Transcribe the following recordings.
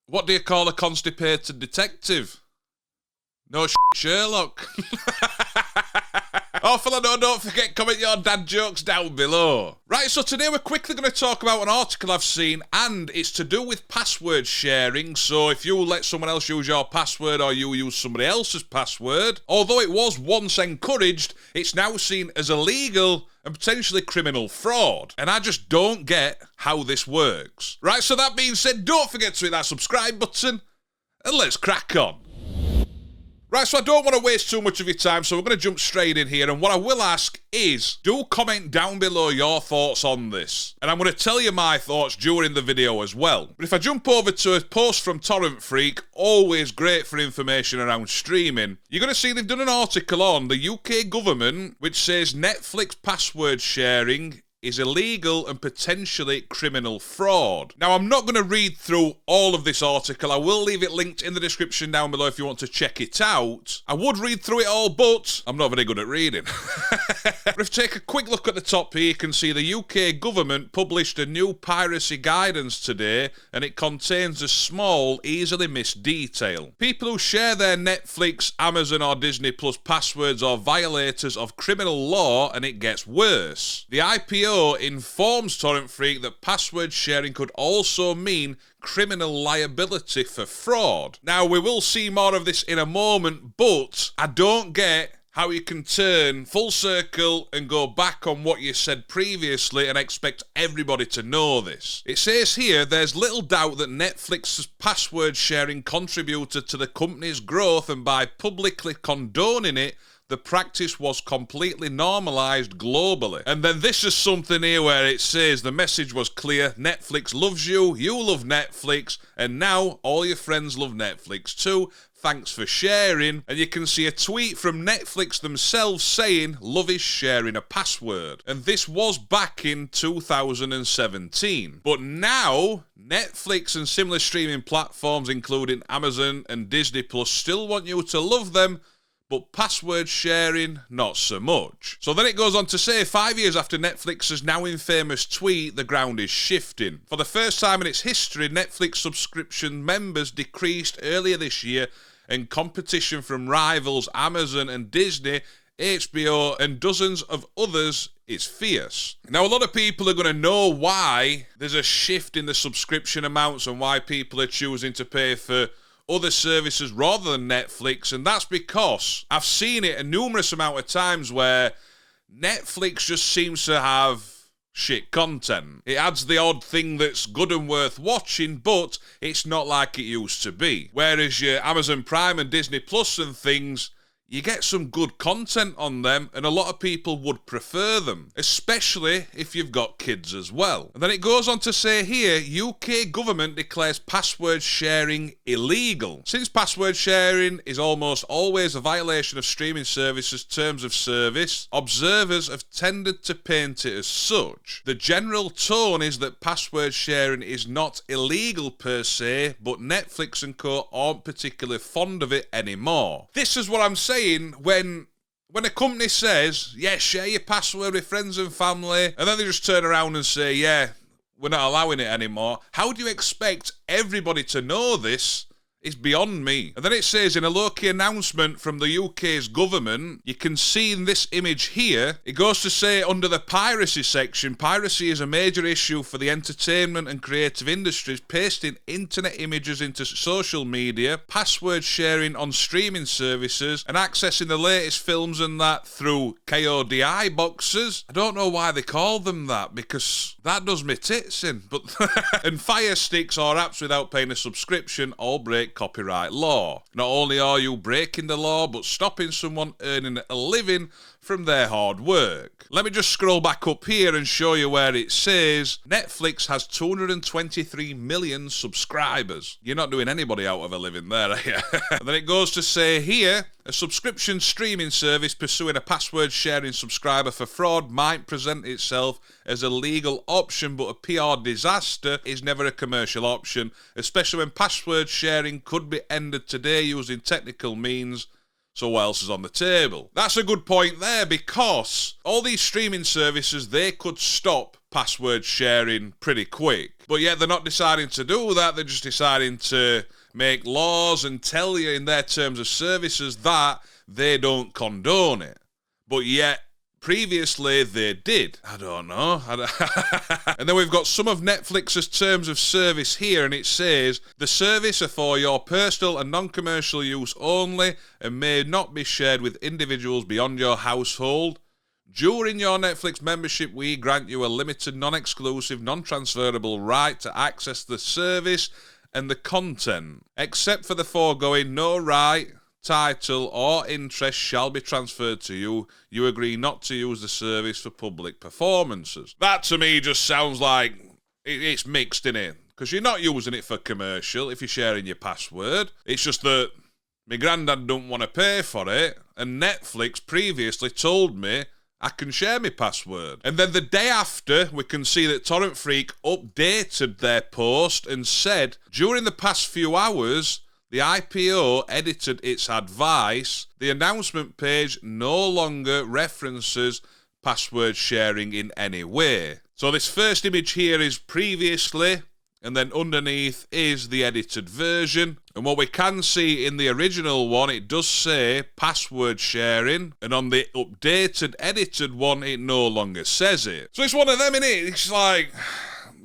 What do you call a constipated detective? No Sherlock. Oh, fella, no, don't forget, comment your dad jokes down below. Right, so today we're quickly going to talk about an article I've seen, and it's to do with password sharing. So if you let someone else use your password or you use somebody else's password, although it was once encouraged, it's now seen as illegal and potentially criminal fraud. And I just don't get how this works. Right, so that being said, don't forget to hit that subscribe button, and let's crack on. Right, so I don't want to waste too much of your time, so we're going to jump straight in here, and what I will ask is, do comment down below your thoughts on this, and I'm going to tell you my thoughts during the video as well. But if I jump over to a post from TorrentFreak, always great for information around streaming, you're going to see they've done an article on the UK government, which says Netflix password sharing is illegal and potentially criminal fraud. Now, I'm not going to read through all of this article. I will leave it linked in the description down below if you want to check it out. I would read through it all, but I'm not very good at reading. But if you take a quick look at the top here, you can see the UK government published a new piracy guidance today, and it contains a small, easily missed detail. People who share their Netflix, Amazon or Disney Plus passwords are violators of criminal law, and it gets worse. The IPO informs TorrentFreak that password sharing could also mean criminal liability for fraud. Now, we will see more of this in a moment, but I don't get how you can turn full circle and go back on what you said previously and expect everybody to know this. It says here, there's little doubt that Netflix's password sharing contributed to the company's growth, and by publicly condoning it, the practice was completely normalised globally. And then this is something here where it says the message was clear: Netflix loves you, you love Netflix, and now all your friends love Netflix too. Thanks for sharing. And you can see a tweet from Netflix themselves saying, love is sharing a password. And this was back in 2017. But now, Netflix and similar streaming platforms, including Amazon and Disney Plus, still want you to love them, but password sharing, not so much. So then it goes on to say, 5 years after Netflix's now infamous tweet, the ground is shifting. For the first time in its history, Netflix subscription members decreased earlier this year, and competition from rivals Amazon and Disney, HBO, and dozens of others is fierce. Now, a lot of people are going to know why there's a shift in the subscription amounts and why people are choosing to pay for other services rather than Netflix, and that's because I've seen it a numerous amount of times where Netflix just seems to have shit content. It adds the odd thing that's good and worth watching, but it's not like it used to be. Whereas your Amazon Prime and Disney Plus and things, you get some good content on them, and a lot of people would prefer them, especially if you've got kids as well. And then it goes on to say here, UK government declares password sharing illegal. Since password sharing is almost always a violation of streaming services' terms of service, observers have tended to paint it as such. The general tone is that password sharing is not illegal per se, but Netflix and co aren't particularly fond of it anymore. This is what I'm saying. When a company says, yeah, share your password with friends and family, and then they just turn around and say, yeah, we're not allowing it anymore, how do you expect everybody to know this? It's beyond me. And then it says, in a low-key announcement from the UK's government, you can see in this image here, it goes to say under the piracy section, piracy is a major issue for the entertainment and creative industries, pasting internet images into social media, password sharing on streaming services, and accessing the latest films and that through KODI boxes. I don't know why they call them that, because that does me tits in. But and Fire Sticks or apps without paying a subscription all break copyright law. Not only are you breaking the law, but stopping someone earning a living from their hard work. Let me just scroll back up here and show you where it says Netflix has 223 million subscribers. You're not doing anybody out of a living there, are you? And then it goes to say here, a subscription streaming service pursuing a password sharing subscriber for fraud might present itself as a legal option, but a PR disaster is never a commercial option, especially when password sharing could be ended today using technical means. So what else is on the table? That's a good point there, because all these streaming services, they could stop password sharing pretty quick. But yet they're not deciding to do that, they're just deciding to make laws and tell you in their terms of services that they don't condone it. But yet, previously they did. I don't know. And then we've got some of Netflix's terms of service here, and it says, the service are for your personal and non-commercial use only and may not be shared with individuals beyond your household. During your Netflix membership, we grant you a limited, non-exclusive, non-transferable right to access the service and the content. Except for the foregoing, no right, title, or interest shall be transferred to you. You agree not to use the service for public performances. That to me just sounds like it's mixed, innit? Because you're not using it for commercial if you're sharing your password. It's just that my granddad don't want to pay for it, and Netflix previously told me I can share my password. And then the day after, we can see that TorrentFreak updated their post and said, during the past few hours, the IPO edited its advice. The announcement page no longer references password sharing in any way. So this first image here is previously, and then underneath is the edited version. And what we can see in the original one, it does say password sharing, and on the updated, edited one, it no longer says it. So it's one of them, innit? It's like,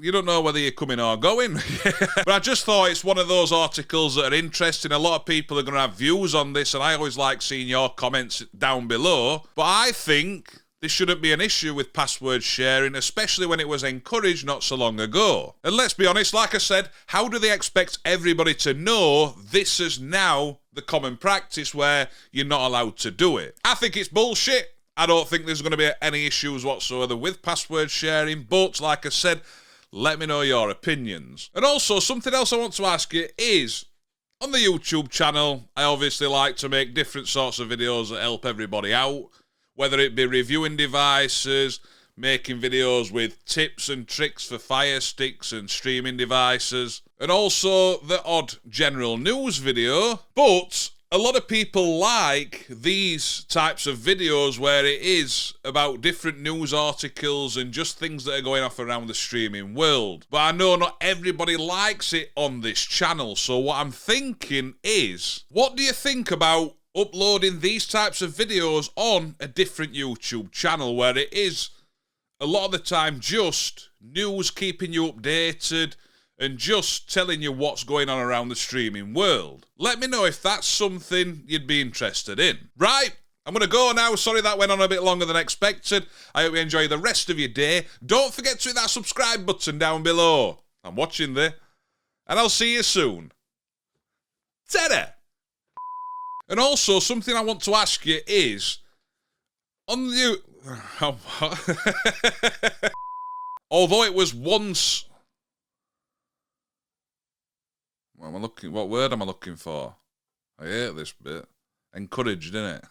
you don't know whether you're coming or going. But I just thought it's one of those articles that are interesting. A lot of people are going to have views on this, and I always like seeing your comments down below. But I think there shouldn't be an issue with password sharing, especially when it was encouraged not so long ago. And let's be honest, like I said, how do they expect everybody to know this is now the common practice where you're not allowed to do it? I think it's bullshit. I don't think there's going to be any issues whatsoever with password sharing, but like I said, let me know your opinions. And also, something else I want to ask you is, on the YouTube channel, I obviously like to make different sorts of videos that help everybody out, whether it be reviewing devices, making videos with tips and tricks for Fire Sticks and streaming devices, and also the odd general news video. But a lot of people like these types of videos where it is about different news articles and just things that are going off around the streaming world. But I know not everybody likes it on this channel, so what I'm thinking is, what do you think about uploading these types of videos on a different YouTube channel where it is a lot of the time just news, keeping you updated and just telling you what's going on around the streaming world? Let me know if that's something you'd be interested in. Right, I'm going to go now. Sorry that went on a bit longer than expected. I hope you enjoy the rest of your day. Don't forget to hit that subscribe button down below. I'm watching there. And I'll see you soon. Ta-da! And also, something I want to ask you is, on the... although it was once... What word am I looking for? I hate this bit. Encouraged, innit?